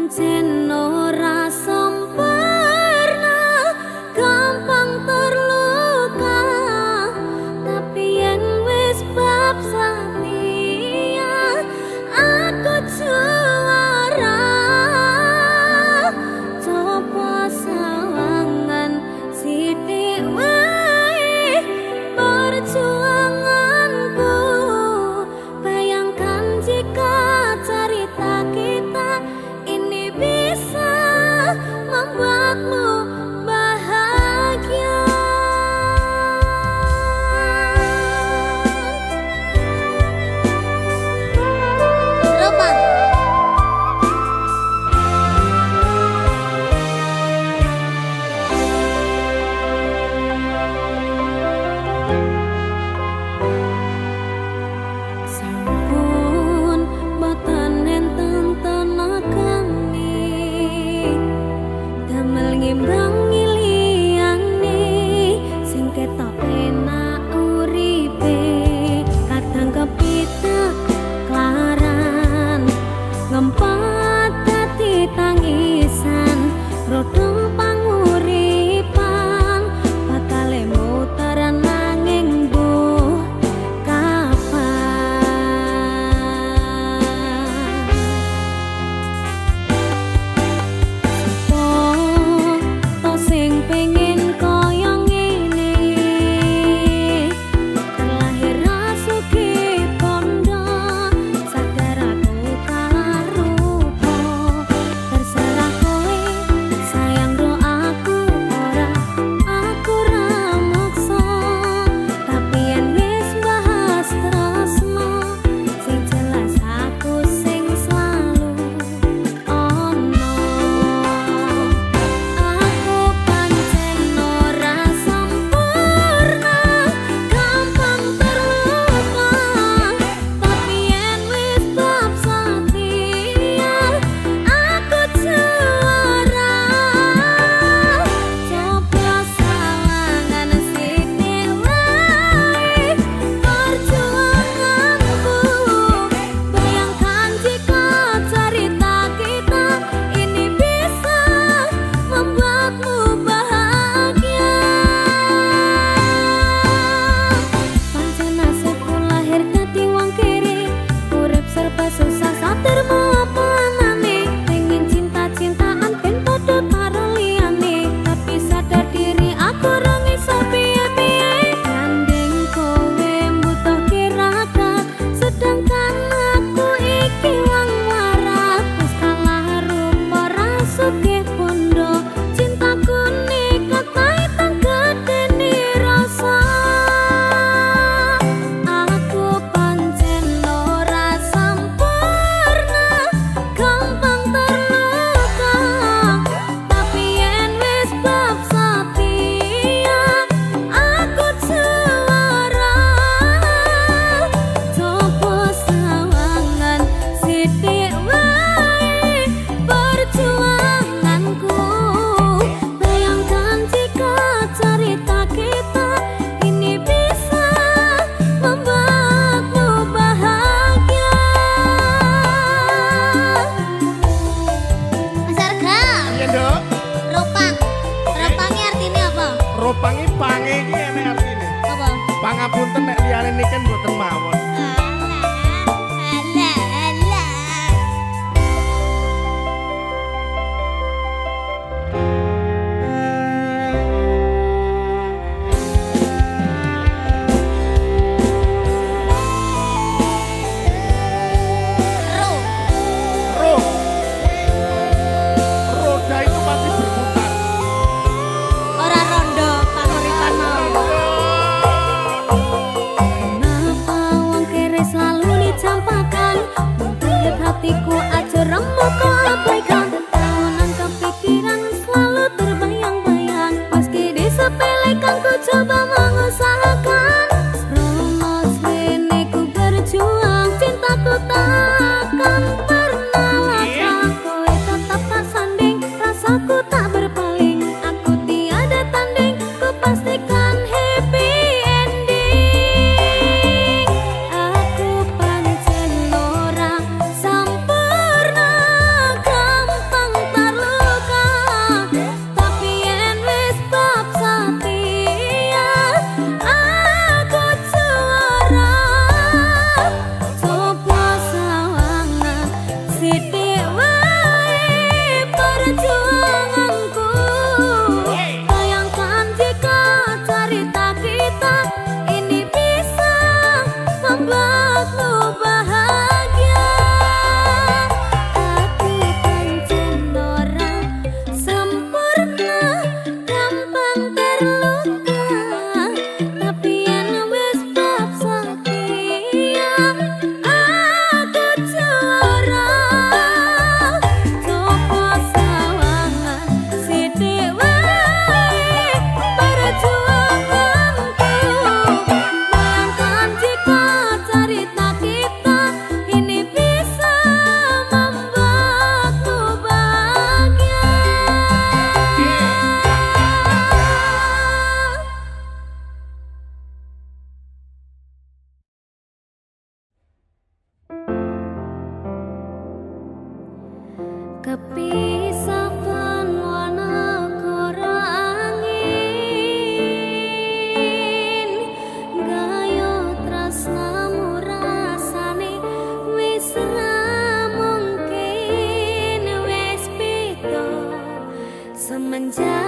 pancen ora sempurna, gampang terluka, tapi yen wis bab setia aku juara. Coba sawangan sithik wae perjuanganku, bayangkan jika cerita kita ini bisa membuatmu bahagia. Lopang. Sampun boten enten tenagane, damel ngimbangi liyane sing ketok enak uripe. Kadang kepitek klaran ngempet dadi tangisan, rodong panguripan bakale muteran nanging mbuh kapan. To sing pengen kaya ngene, terlahir rasuki pondo, sadar aku kalah rupa. Terserah kowe sayang ro aku ora maksa, tapi yen wis bahas tresno, sing jelas aku sing selalu ono. Aku pancen ora sempurna, gampang terluka, tapi yen wis bab setia aku juara. Coba sawangan sithik wae perjuanganku, bayangkan jika cerita kita ini bisa membuatmu bahagia. Pancen nasibku lahir dadi wong kere, urip serba susah satermu apa anane. Pengen cinta-cintaan ben padha karo liyane, tapi sadar diri aku ora iso piye-piye. Gandeng kowe mbutuhke raga, sedangkan aku iki wong waras. Wis kalah rupa rasuke pondo, cintaku nekat kaitan gedene rasa. Aku pancen ora sempurna, gampang terluka, tapi yen wis bab setia aku juara. Coba sawangan sithik wae perjuanganku, bayangkan jika cerita kita ini bisa membuatmu bahagia. Mas Arga, Iya, Nduk. ropang. Ropangnya artinya apa? Ropangi pange iki enek artine. Apa? Pangapunten nek liyane niken mboten mawon. Alah, alah. Ro. Roh. Roda itu pasti berputar. Ora rondo panguripan mau. Kenapa wong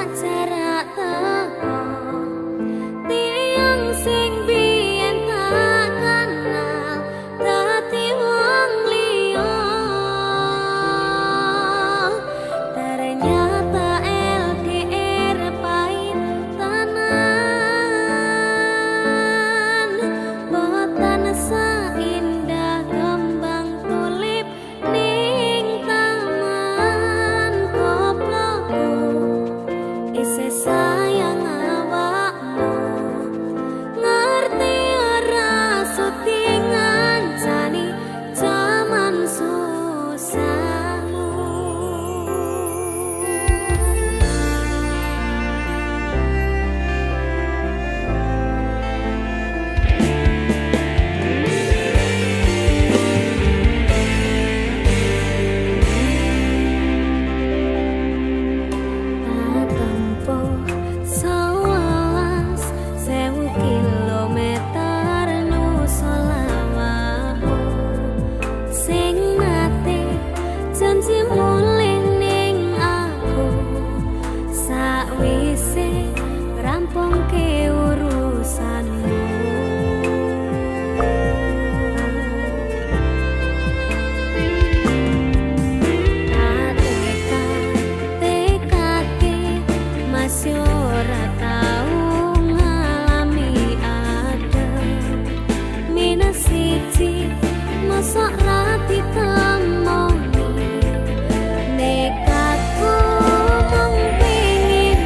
jarak teko tiang sing biyen tak kenal dadi wong liya ternyata LDR pahit tenan boten seindah kembang tulip ning taman koplokku isih sayang awakmu ngerti ora suti ngancani jaman susahmu. Tempuh 11.000 kilometer nusa lawaku sing nate janji mulih ning aku sakwise rampungke urusanmu. Tekake masih ora tau ngalami adem minus siji mosok ra ditemoni nekatku mung pengin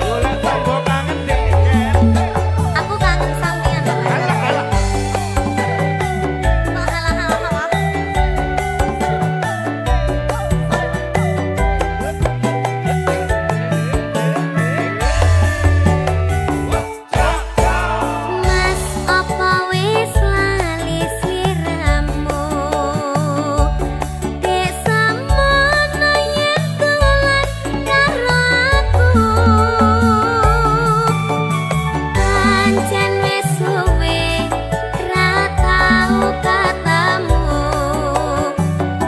Golek tanggo kangen Nek Niken. Aku kangen sampean lho. Alah alah. Kok halah-halah. Mas apa wis lali sliramu? Dek samono yen dolan karo aku. Pancen wis suwe ra tau ketemu.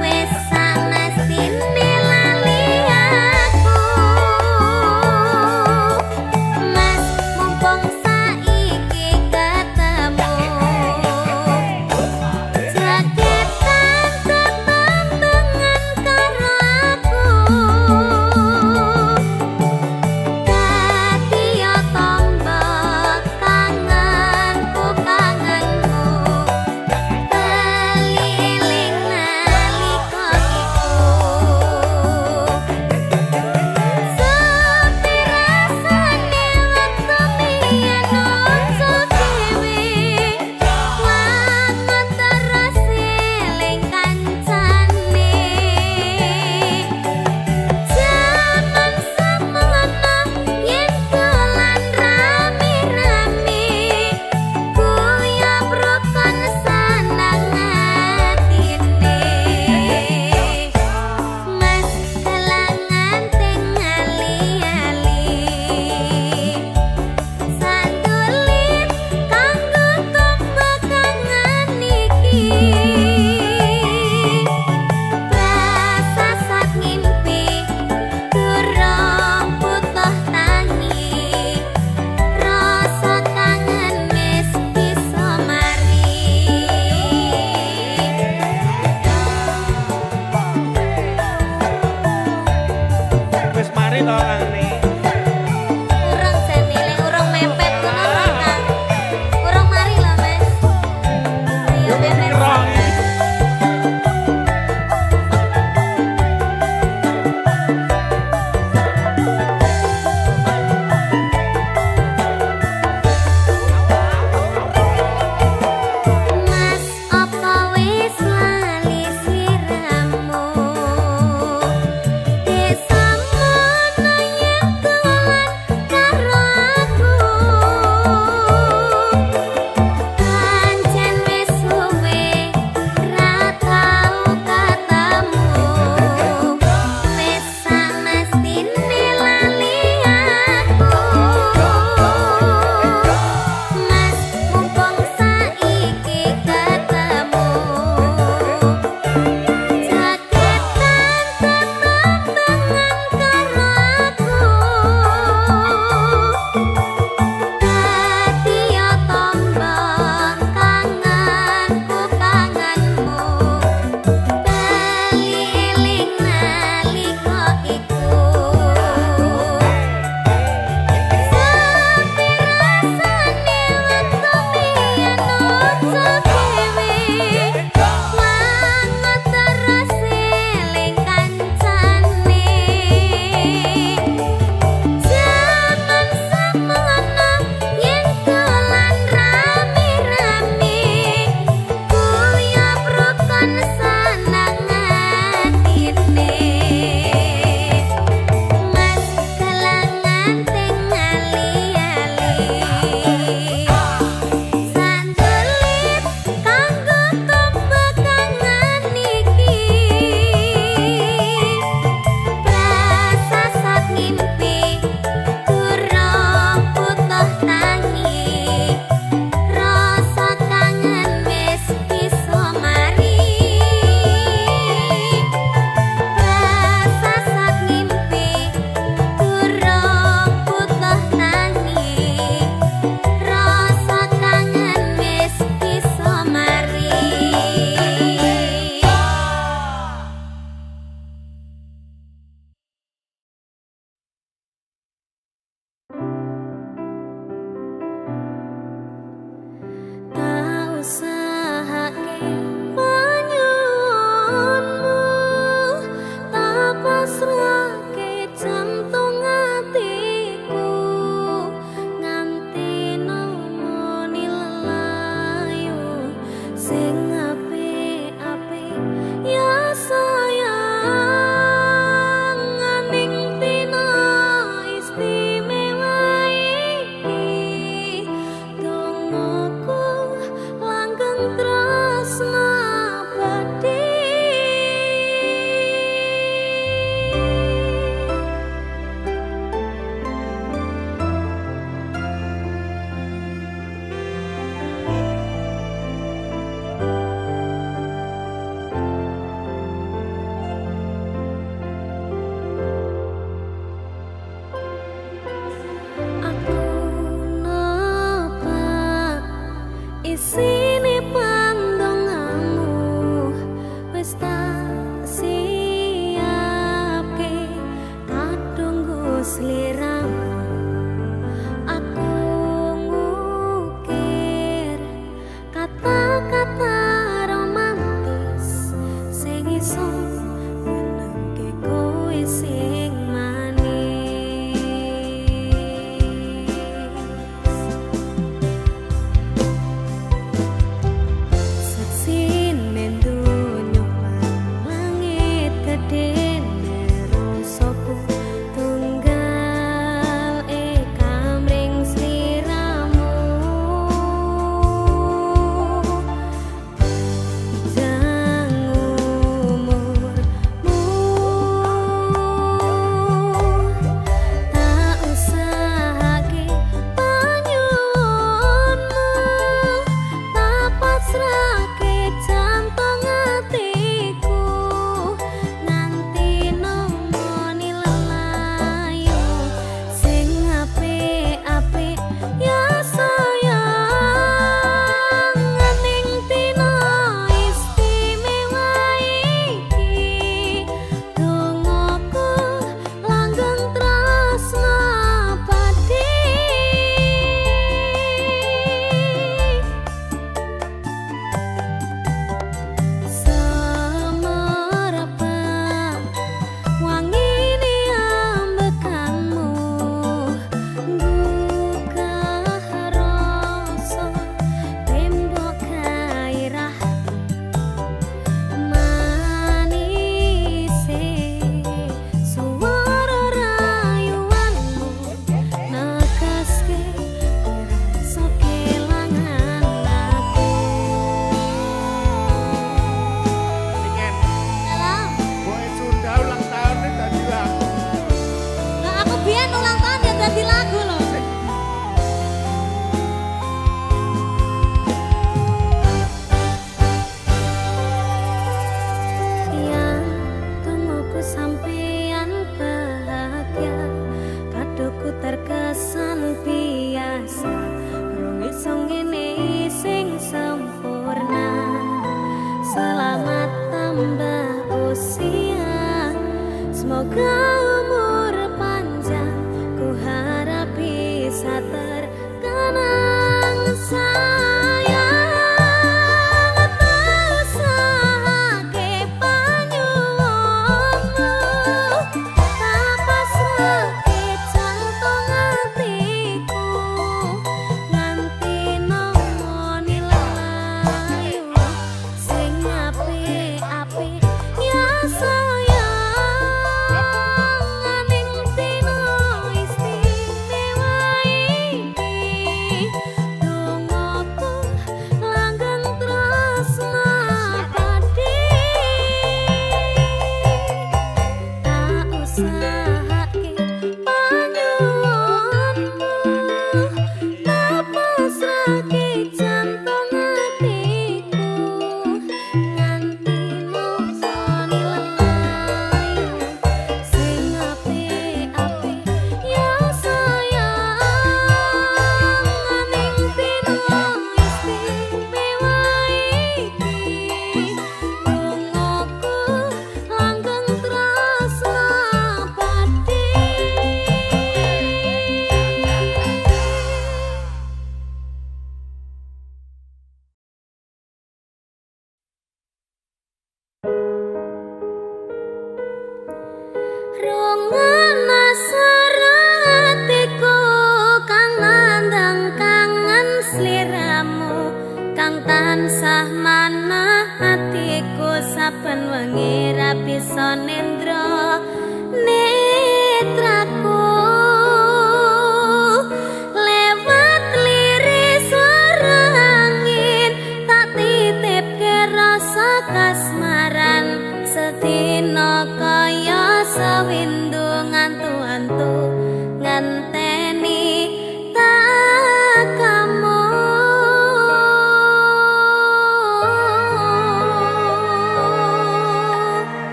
Wis samestine lali aku. Mas mumpung saiki ketemu. Jaketan tetembengan karo aku. Dadi yo tombo kangenku kangenmu. Keliling nalika iku. Sepi rasane wektu biyen nonton dhewe. Wangun terus eling kancane. Jaman semono yen dolan rame-rame. Kuyap rukun seneng atine. Mas kelangan tingali-ali. Sandulit kanggo tombo kangen iki. Prasasat ngimpi durung butuh tangi. Rasa kangen wis bisa mari. Wis mari to kangene. Urung jane lek urung mepet ngono lho, Kang. Urung mari lho, Mas. Ayo mepet. Kerong iki. Mas apa wis lali sliramu? Dek samono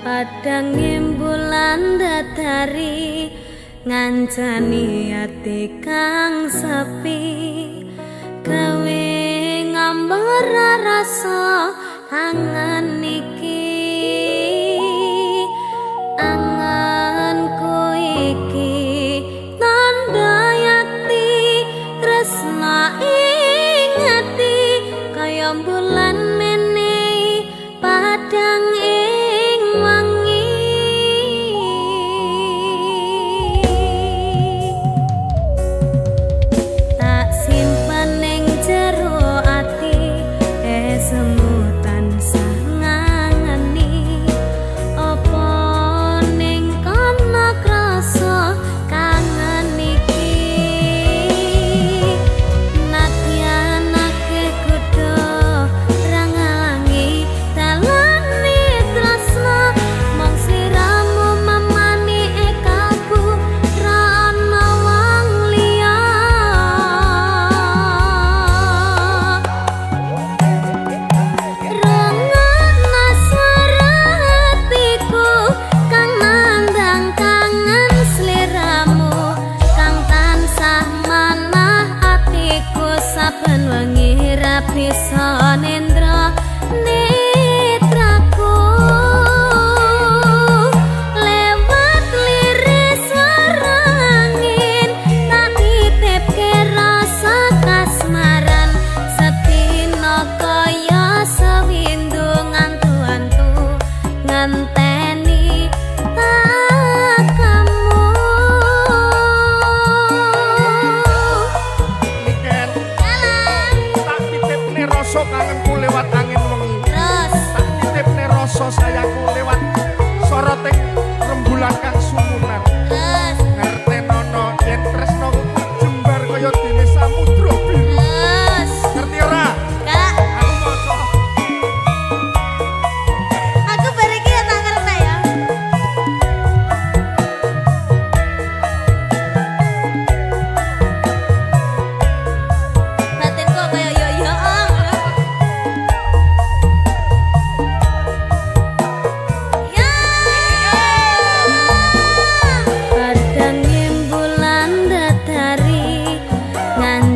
Padang bulan datari ngancani ati kang sepi gawe ngambar rasa angan iki anganku iki tanda yakti tresna ing ati kaya bulan menehi padang ing wangi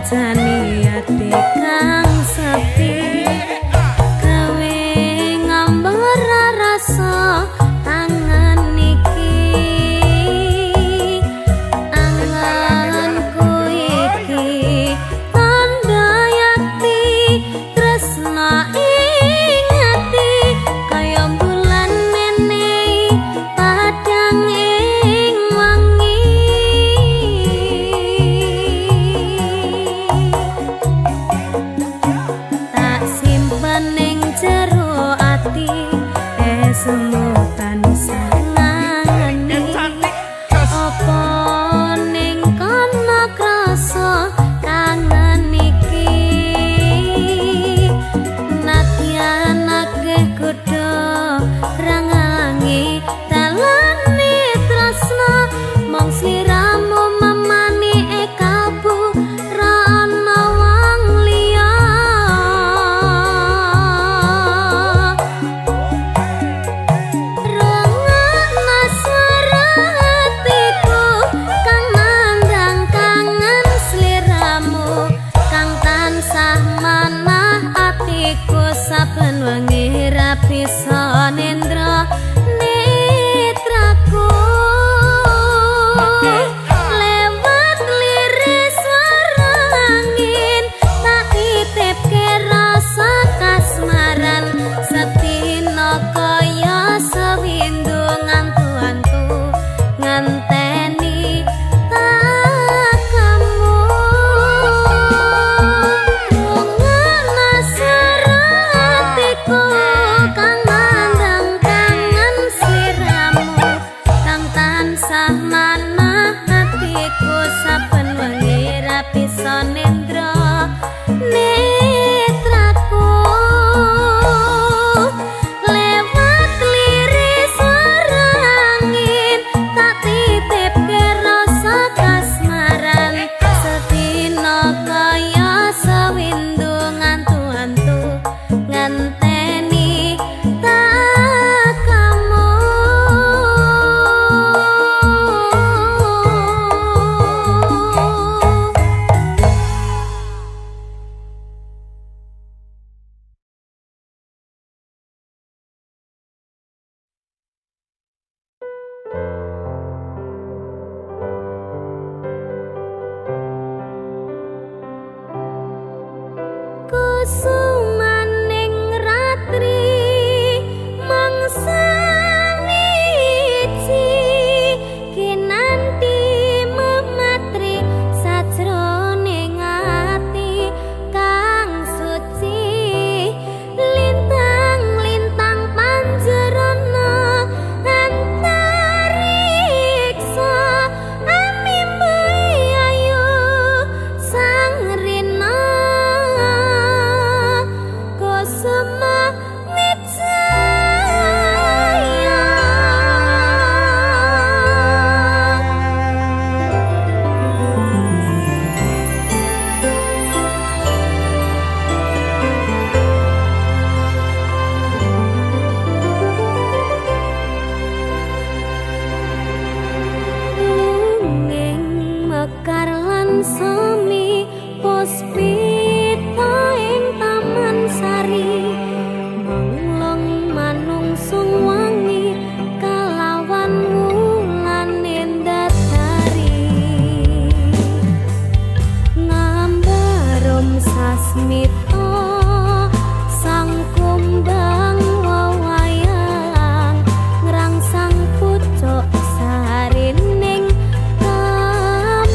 ngancani ati kang sepi gawe ngambar rasa tangan niki anganku iki tanda yakti tresna ing ati kaya bulan nenehi padang ing wangi tak simpen ning jero ati semu tansah ngangeni apa ning kono krasa kangen iki nadyan akeh kudu rangangi dalane tresna mong sliramu memani kalbu ra ana wong liya rungokno swara hatiku kang nandang kangen sliramu kang tansah manah atiku saben wengi ra bisa nendra netraku lewat liris swara angin tak titipke rasa kasmaran setino kaya sewindu ngantu-antu nganteni tak kamu rungokno swara hatiku kang nandang kangen sliramu kang tansah manah hatiku saben wengi ra bisa nendra netraku lewat liris swara angin tak titipke rasa kasmaran setino kaya sewindu ngantu-antu nganteni tak kamu kusumaning ratri mangsa wiji kinanti mematri sajroning ati kang suci lintang-lintang panjerana antariksa amimbai ayu sang rina kusuma wijaya lungeng mekar lan semi puspita ing taman sari manglong manungsung wangi kalawan wulan endatari ngambarum sasmita sang kumbang wewayang ngrangsang pucuk sarining kambang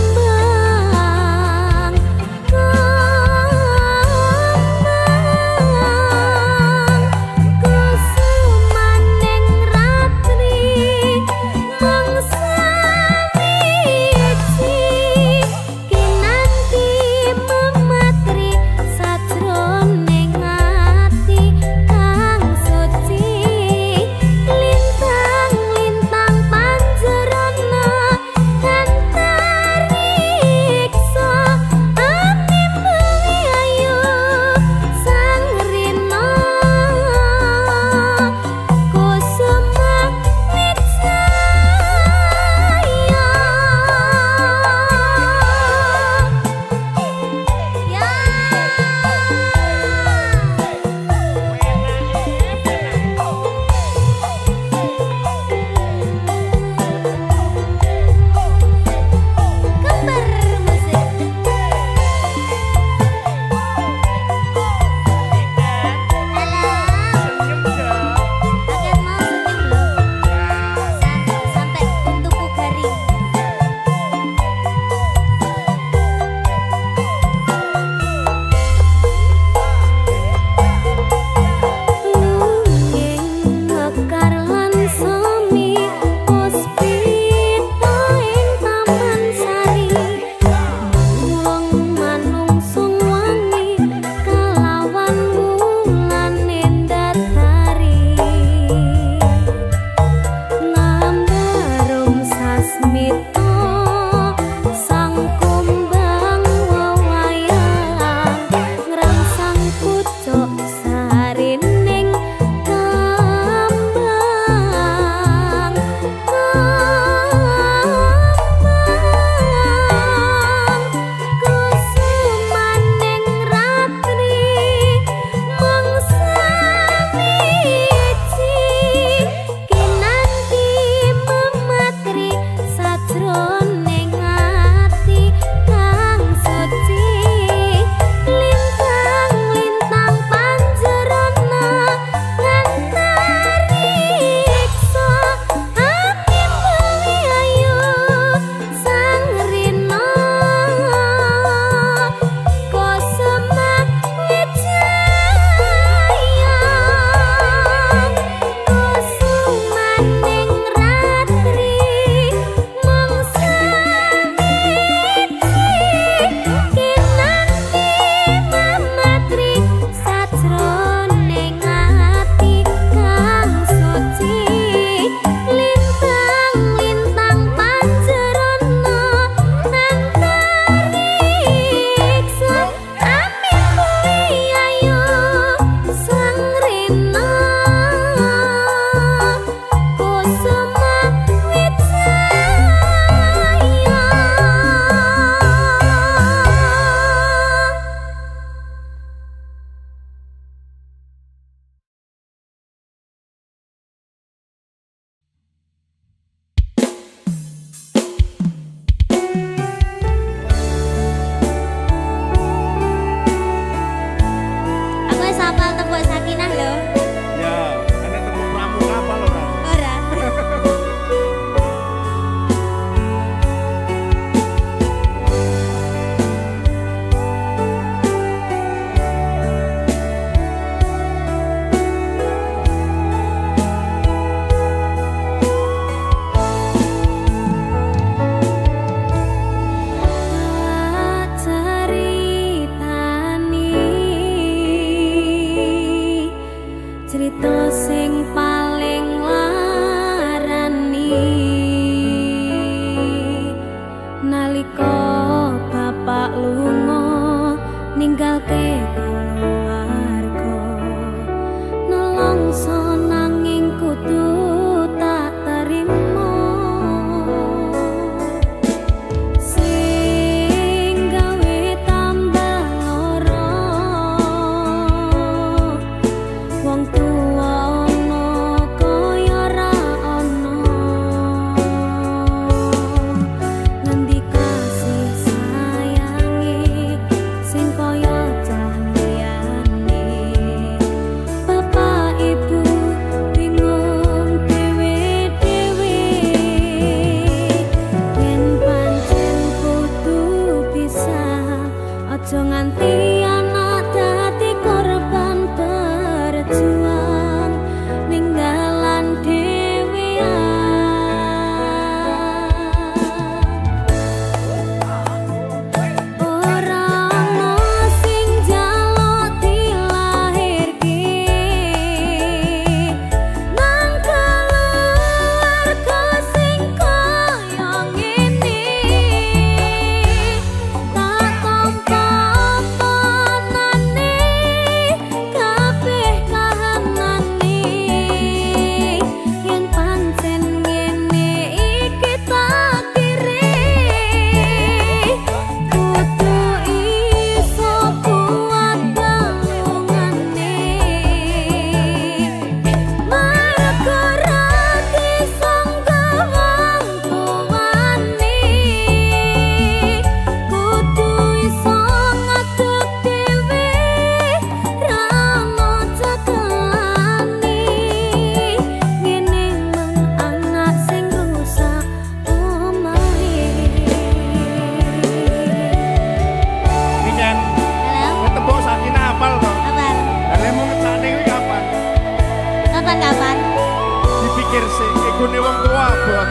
lagune wong tua bot.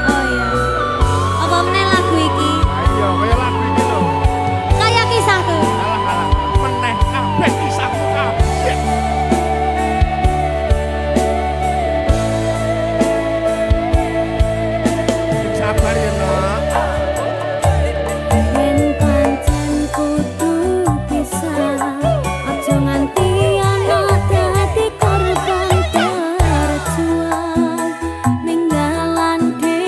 Oh iya. Apa meneh lagu iki? Ayo kaya lagu iki lho. Kayak kisahku. Alah meneh kabeh kisahku kabeh. Sabar ya, Nak. Yen pancen kudu pisah, aja nganti ana dadi korban berjuang ning dalan dhewe.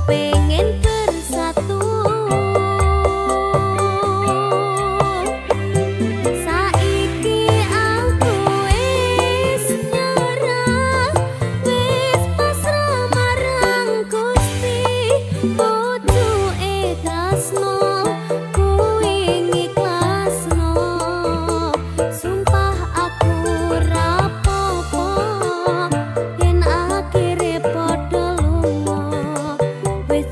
pengen bersatu. Saiki aku wis nyerah, wis pasrah marang Gusti. Pucuke tresno kuwi ngiklasno, sumpah aku rapopo yen akhire padha lunga. Wis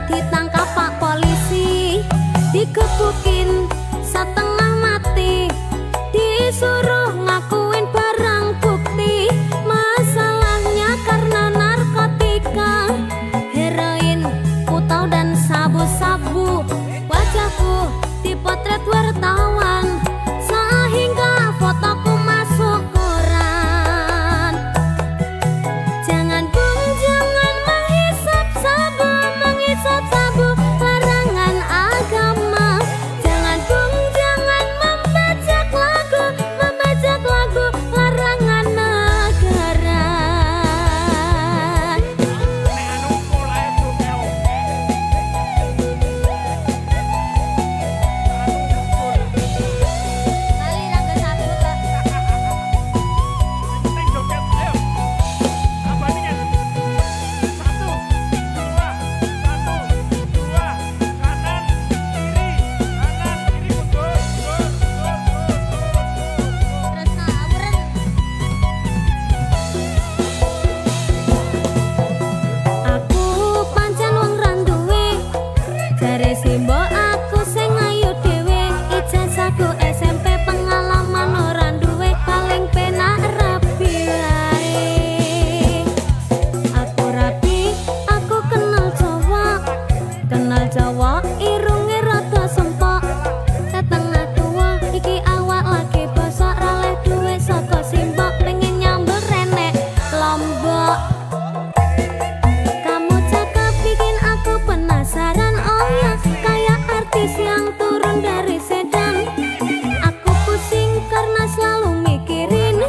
ditangkap pak polisi, dikepukin setengah mati, disuruh ngakuin barang bukti. Masalahnya karena narkotika, heroin, putau dan sabu-sabu. Wajahku dipotret wartawan sehingga fotoku masuk koran. Jangan bung, jangan menghisap sabu, menghisap sabu, larangan agama. Jangan bung, jangan membajak lagu, membajak lagu, larangan negara. Nek anu mulai bukeo. Kali rangga sabu kak. Neng joget, ayo. Apa ini kan? 1, 2, 1, 2, kanan, kiri, mundur. Terus ngawuren. Aku pancen wong randuwe, jare simbo aku sing ayu dhewe. Ijazahku SMP, pengalaman ora duwe, paling penak rapi wae. Aku rapi, aku kenal Jawa, irunge rada sempok. Setengah tua iki awak lagi bosok, raleh duwe saka simbok, pengen nyambel renek Lombok. Kamu cakep bikin aku penasaran, oh ya, kayak artis yang turun dari sedan. Aku pusing karena selalu mikirin,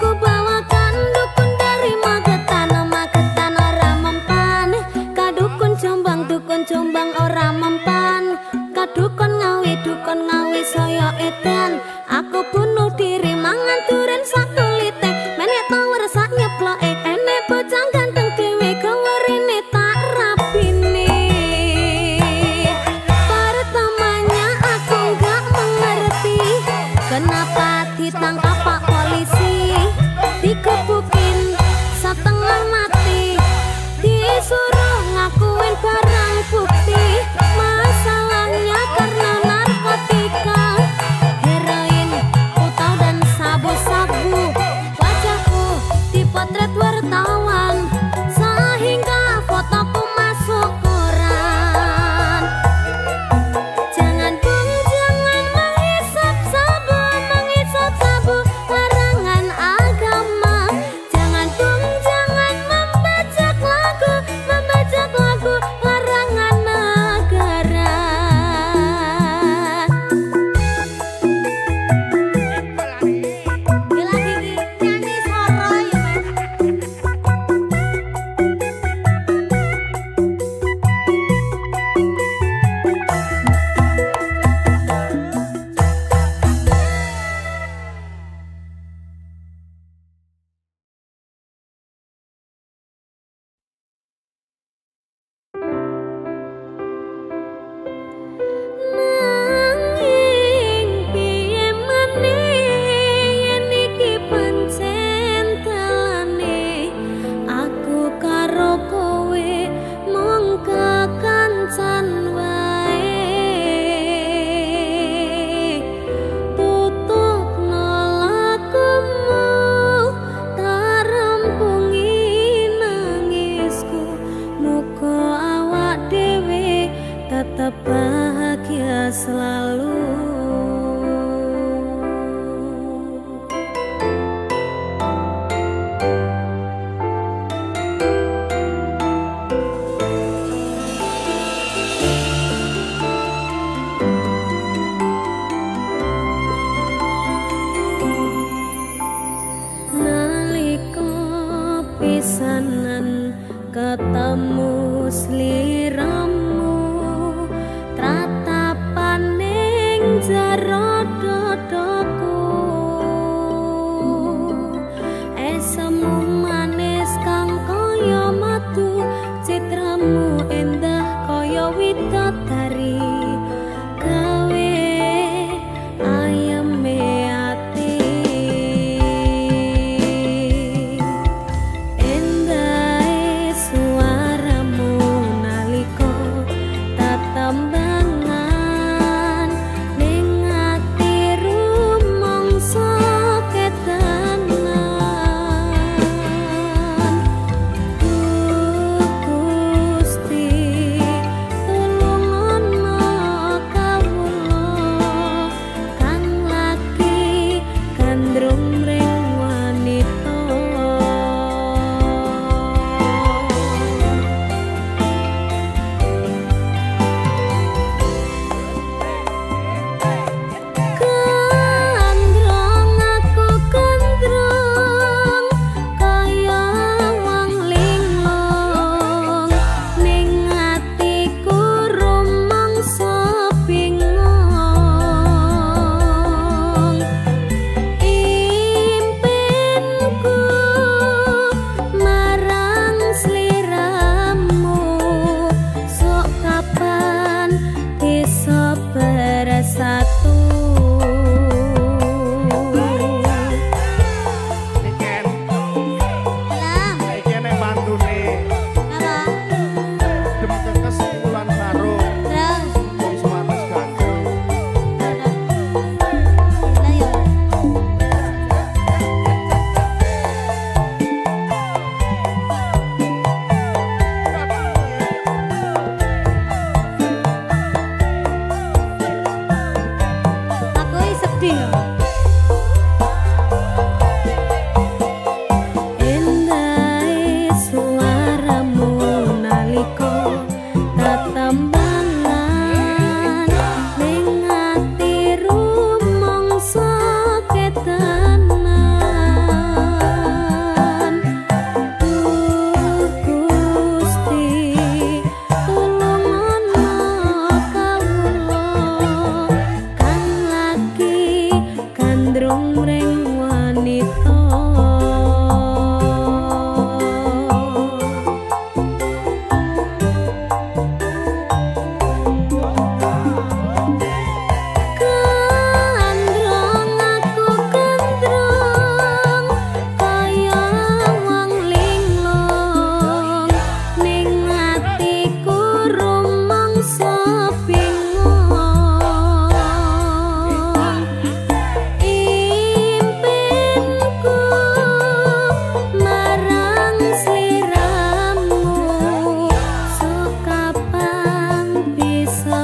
ku bawakan dukun dari Magetan, Magetan ora mempan. Kadukun Jombang ora mempan. Kadukun Ngawi saya edan. Aku bunuh diri mangan duren sakulite, menek tower sak nyeploke, enek bocah ganteng dhewe gawerene tak rapine. Pertamanya aku nggak mengerti kenapa ditangkap pak polisi, dikepukin setengah mati, disuruh ngakuin barang bukti. Masalahnya karena narkotika, heroin, putau dan sabu-sabu. Wajahku dipotret wartawan sehingga fotoku masuk koran. Jangan bung, jangan menghisap sabu, menghisap sabu, larangan agama. Jangan bung, jangan membajak lagu, membajak lagu, larangan negara. Gila gigi nyanyi soro ya mas. Nanging piye maneh yen iki pancen dalane, aku karo kowe mung kekancan wae. Tutupno lakumu, tarampungi nangisku, muga awak dhewe tetep bahagia selalu. Nalika pisanan ketemu sliramu, tratapane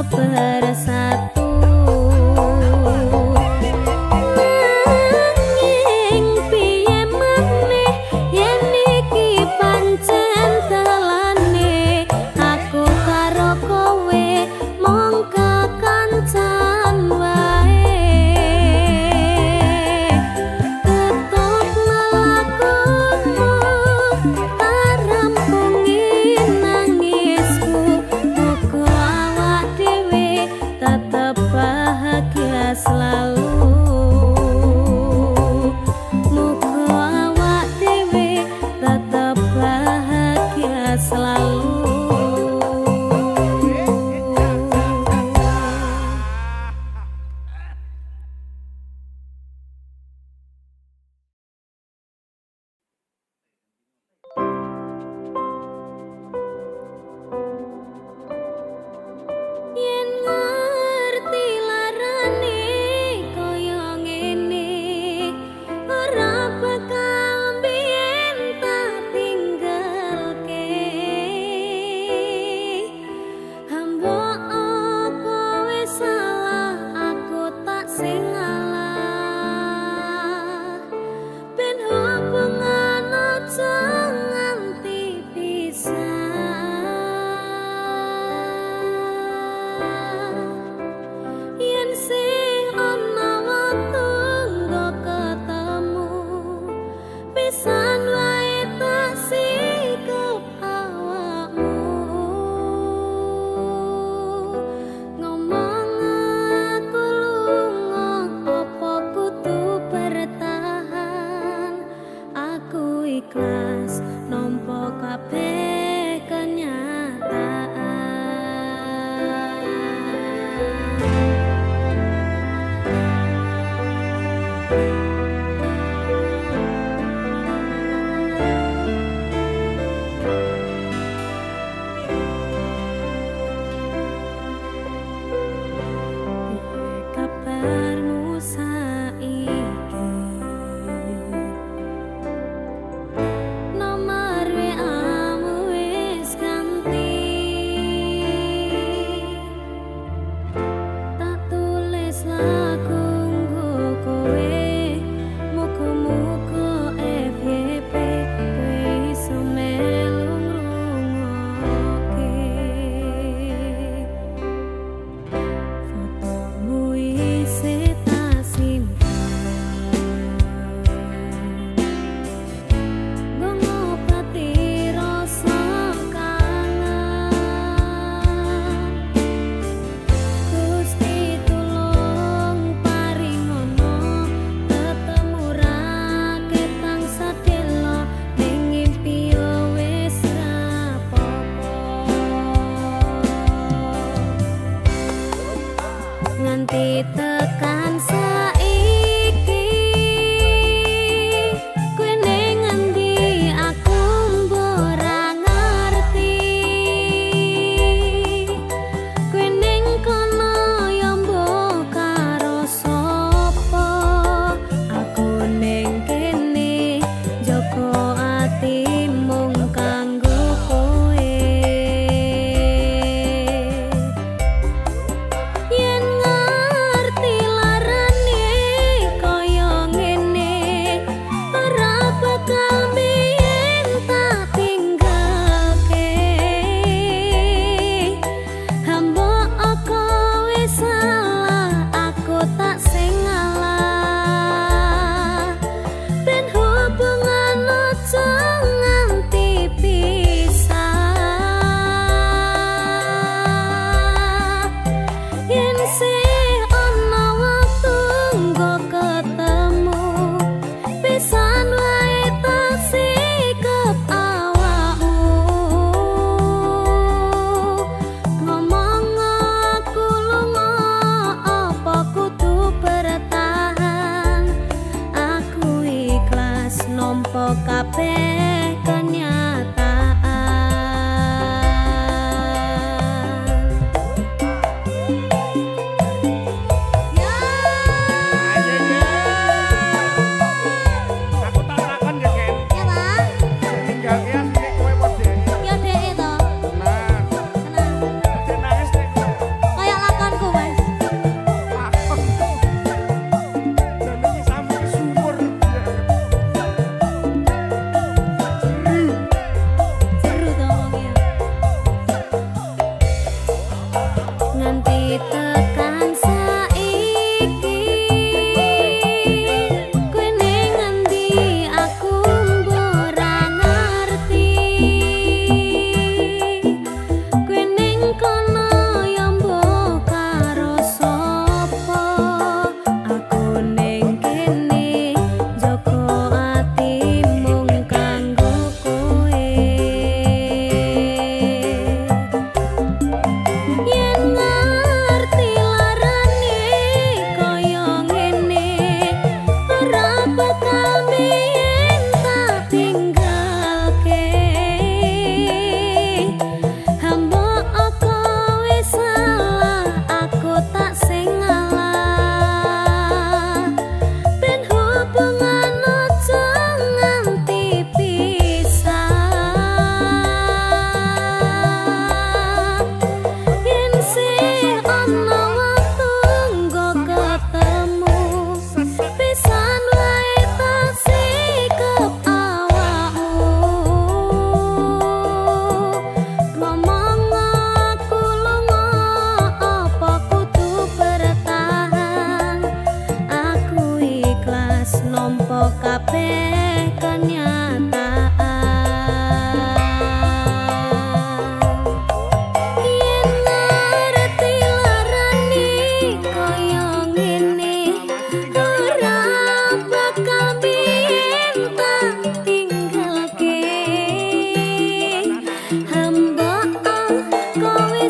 bersatu. Nanging piye maneh yen iki pancen dalane, aku karo kowe mung kekancan wae. Tetep melakumu karampungi nangisku, muga awak dhewe tetep bahagia selalu. Muga awak dhewe tetep bahagia selalu. Yen ngerti larane kaya ngene, ora bakal mbiyen tak tinggalke. Hamba apa wis salah, aku tak sing ngalah. Ben hubungan aja nganti pisah. Yen sing ana waktu nggo ketemu, pisan wae tak sikep awakmu. Ngomong aku lunga apa kudu bertahan, aku ikhlas nampa kabeh kenyataan. Piye kabarmu saiki? Nomor WA-mu wis ganti, tak tulis lagu nggo kowe. Muga-muga FYP kowe iso melu ngrungokke. Fotomu isih tak simpen, nggo ngobati rasa kangen. Gusti tulung paringono ketemu raketang sadelo, ning ngimpi yo wis rapopo. Nganti tekan saiki kowe ning endi, aku mbok ora ngerti. Kowe ning kono ya mbok karo sapa, aku ning kene jaga ati mung kanggo kowe. Yen ngerti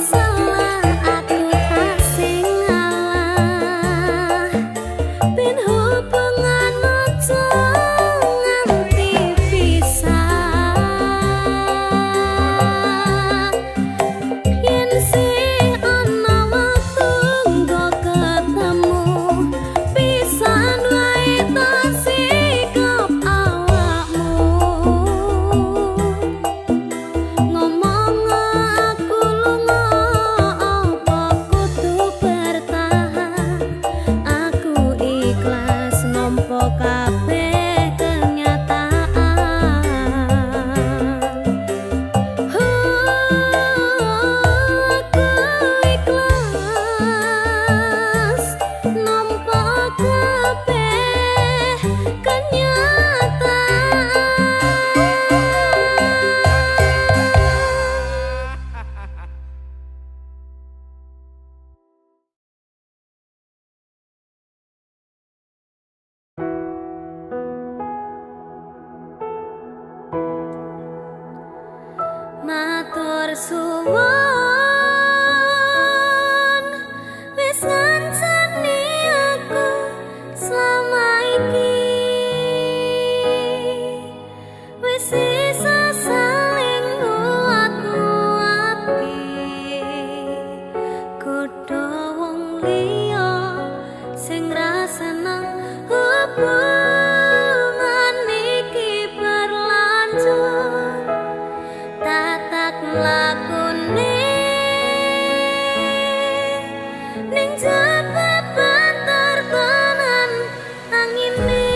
salah aku tak sing ngalah ben hubungan aja nganti pisah yen sih ana waktu nggo ketemu pisan wae tak sikap awakmu ngomong aku lunga apa kudu bertahan aku ikhlas nampa kabeh kenyataan aku ikhlas nampa kabeh kenyataan. Matur suwun wis ngancani aku selama iki wis isa saling nguat-nguati kudu wong liya sing rasana hubungan iki berlanjut tatak lakune ning jaba banter tenan angine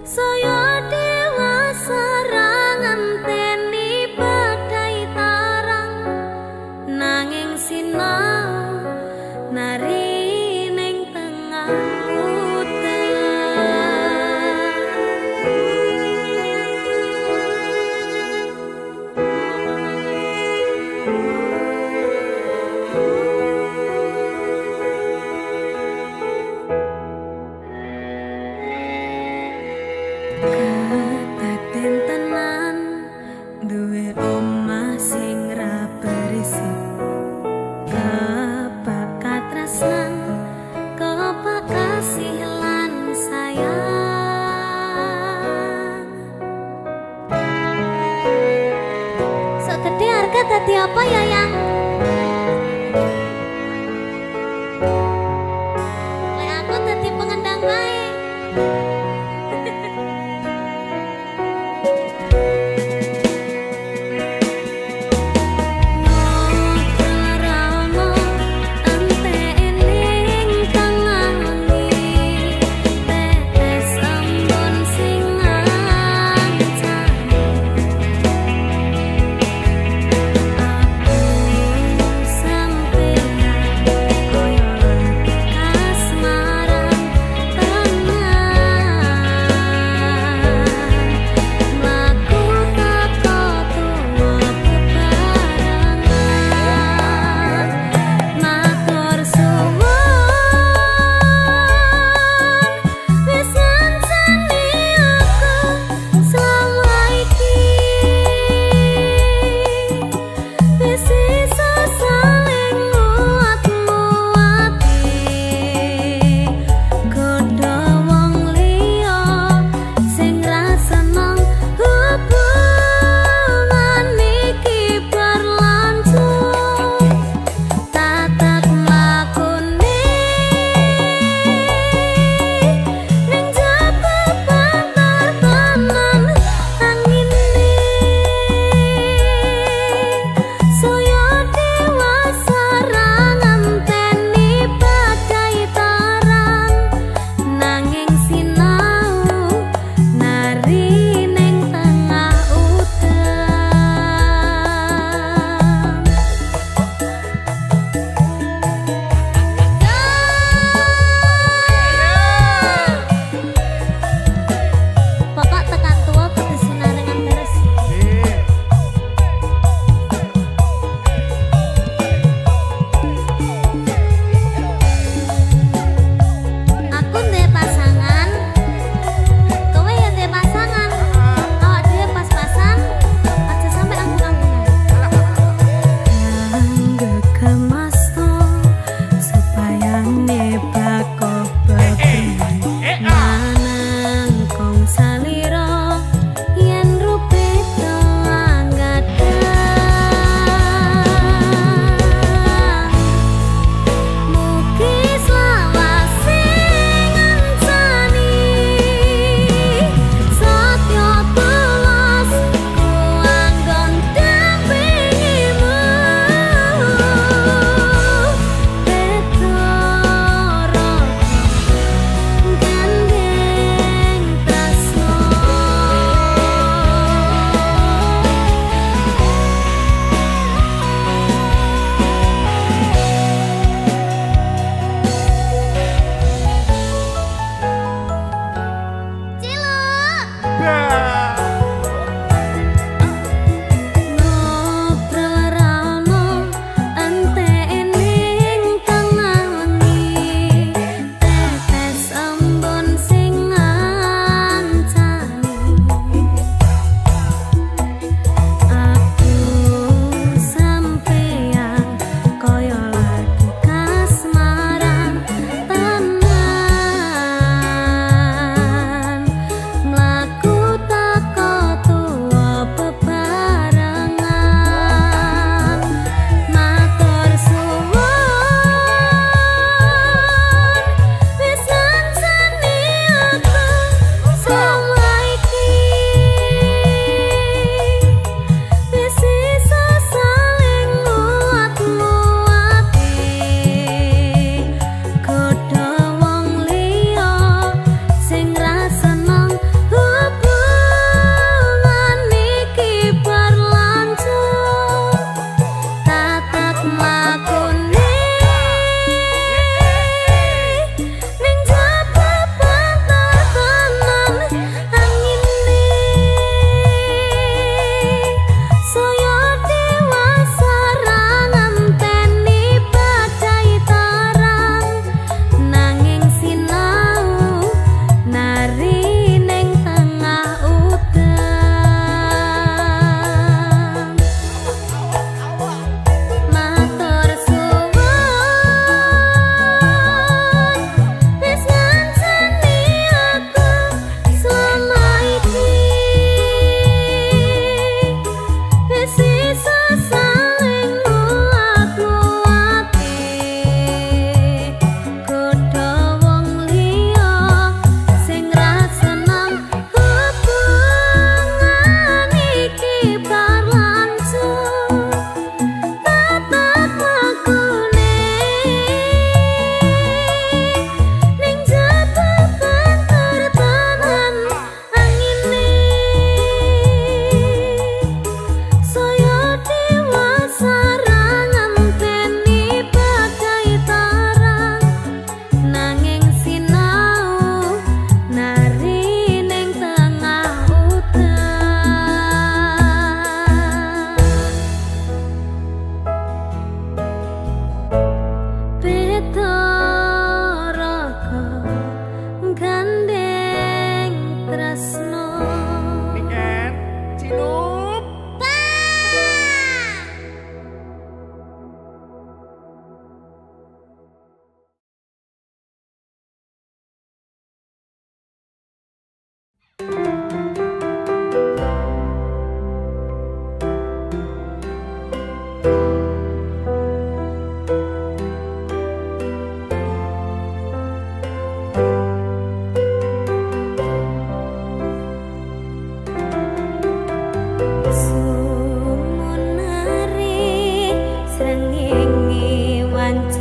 saya dewasa ra ngenteni badai tarang nanging sinau nari ning tengah Ketaten tenan duwe omah sing ra berisik kebakat tresnan kebakat kasih lan sayang sok gede harga dadi apa ya yang lek aku dadi pengendang wae Aku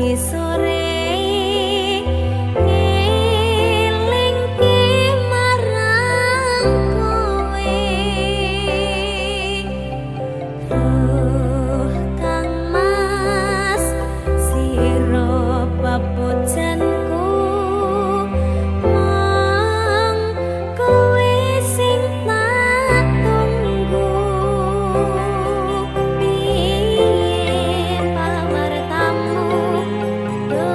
nganti sore ngelingke marang kowe Duh Kang Mas sira papujenku mong kowe sing tak tunggu piye pawartamu do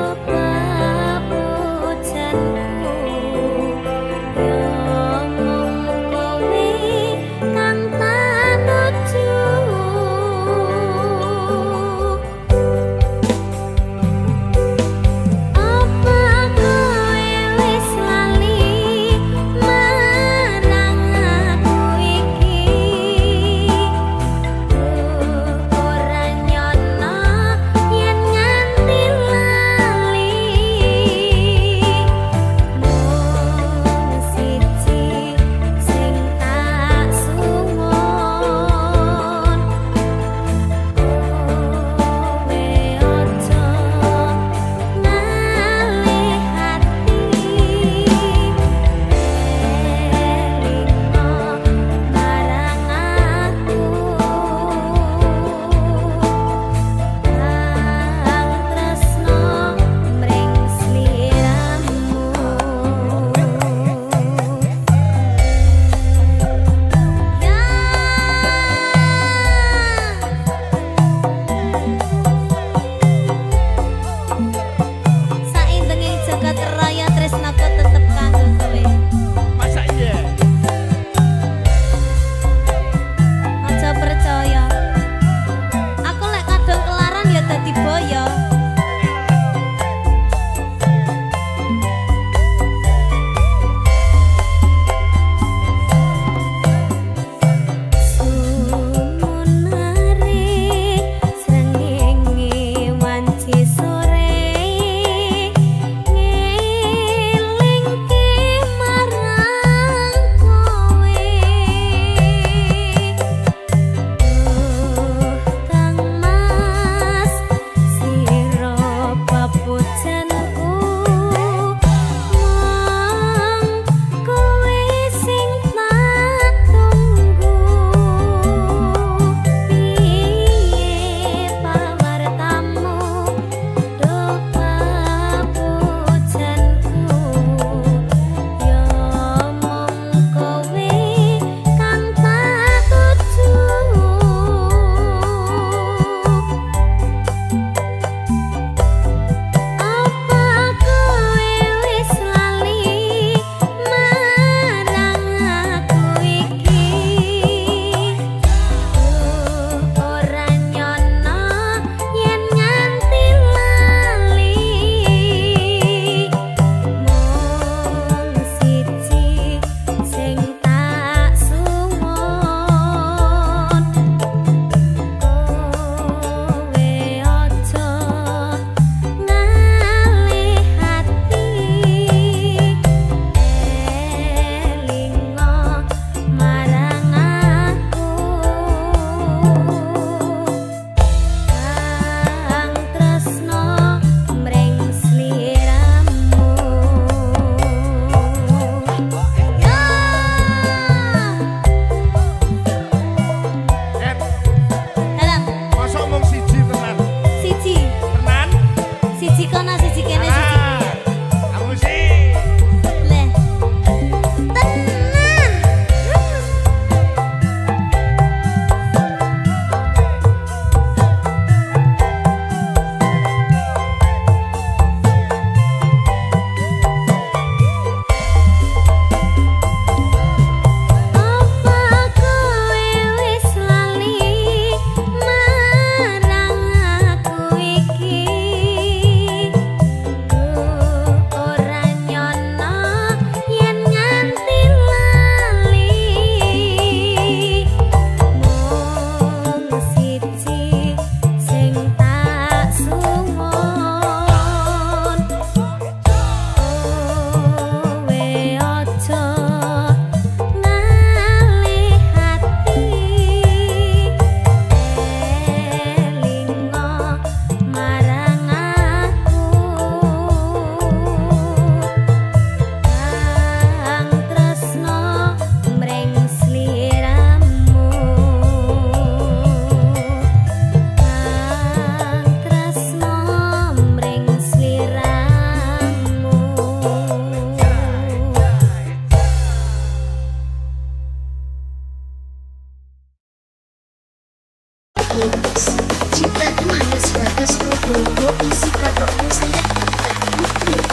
cinta itu hanya sebatas bobo isi kantongmu saya tak putri.